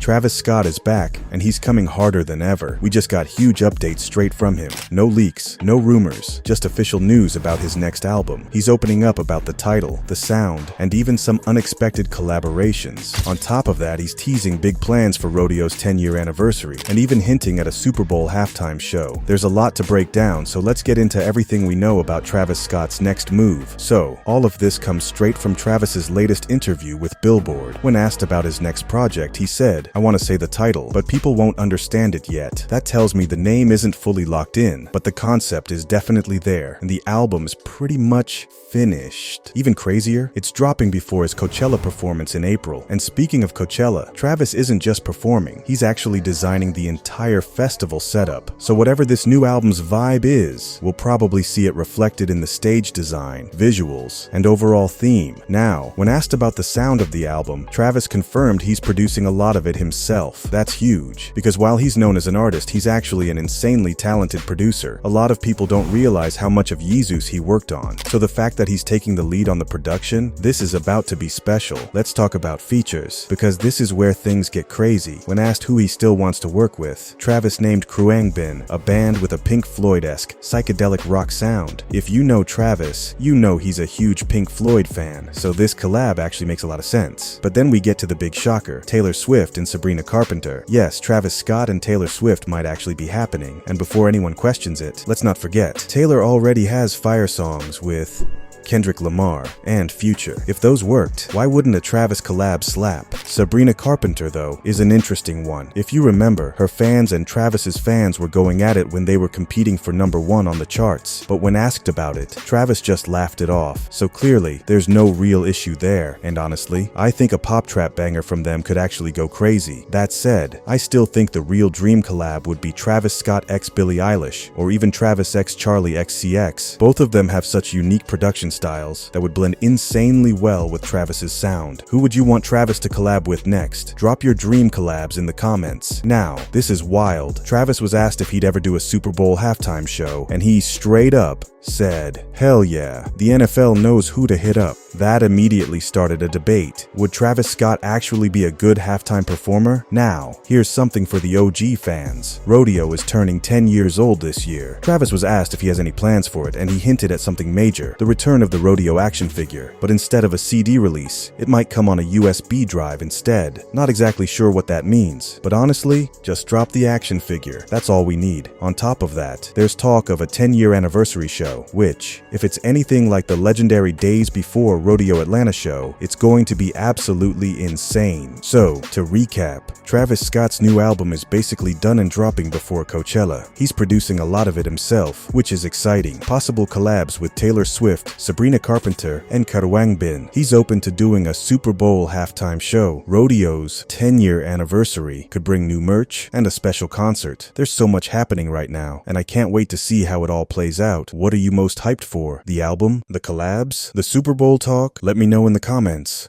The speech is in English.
Travis Scott is back, and he's coming harder than ever. We just got huge updates straight from him. No leaks, no rumors, just official news about his next album. He's opening up about the title, the sound, and even some unexpected collaborations. On top of that, he's teasing big plans for Rodeo's 10-year anniversary, and even hinting at a Super Bowl halftime show. There's a lot to break down, so let's get into everything we know about Travis Scott's next move. So, all of this comes straight from Travis's latest interview with Billboard. When asked about his next project, he said, "I want to say the title, but people won't understand it yet. That tells me the name isn't fully locked in, but the concept is definitely there, and the album's pretty much finished." Even crazier, it's dropping before his Coachella performance in April. And speaking of Coachella, Travis isn't just performing, he's actually designing the entire festival setup. So whatever this new album's vibe is, we'll probably see it reflected in the stage design, visuals, and overall theme. Now, when asked about the sound of the album, Travis confirmed he's producing a lot of it himself. That's huge, because while he's known as an artist, he's actually an insanely talented producer. A lot of people don't realize how much of Yeezus he worked on. So the fact that he's taking the lead on the production, this is about to be special. Let's talk about features, because this is where things get crazy. When asked who he still wants to work with, Travis named Khruangbin, a band with a Pink Floyd-esque psychedelic rock sound. If you know Travis, you know he's a huge Pink Floyd fan, so this collab actually makes a lot of sense. But then we get to the big shocker, Taylor Swift and Sabrina Carpenter. Yes, Travis Scott and Taylor Swift might actually be happening, and before anyone questions it, let's not forget, Taylor already has fire songs with Kendrick Lamar and Future. If those worked, why wouldn't a Travis collab slap? Sabrina Carpenter, though, is an interesting one. If you remember, her fans and Travis's fans were going at it when they were competing for #1 on the charts. But when asked about it, Travis just laughed it off. So clearly, there's no real issue there. And honestly, I think a pop trap banger from them could actually go crazy. That said, I still think the real dream collab would be Travis Scott x Billie Eilish, or even Travis x Charlie x CX. Both of them have such unique production styles that would blend insanely well with Travis's sound. Who would you want Travis to collab with next? Drop your dream collabs in the comments. Now, this is wild. Travis was asked if he'd ever do a Super Bowl halftime show, and he straight up said, "Hell yeah, the NFL knows who to hit up." That immediately started a debate. Would Travis Scott actually be a good halftime performer? Now, here's something for the OG fans. Rodeo is turning 10 years old this year. Travis was asked if he has any plans for it, and he hinted at something major, the return of the Rodeo action figure. But instead of a CD release, it might come on a USB drive instead. Not exactly sure what that means, but honestly, just drop the action figure. That's all we need. On top of that, there's talk of a 10-year anniversary show, which, if it's anything like the legendary Days Before Rodeo Atlanta show, it's going to be absolutely insane. So, to recap, Travis Scott's new album is basically done and dropping before Coachella. He's producing a lot of it himself, which is exciting. Possible collabs with Taylor Swift, Sabrina Carpenter, and Khruangbin. He's open to doing a Super Bowl halftime show. Rodeo's 10-year anniversary could bring new merch and a special concert. There's so much happening right now, and I can't wait to see how it all plays out. What are you most hyped for? The album? The collabs? The Super Bowl talk? Let me know in the comments.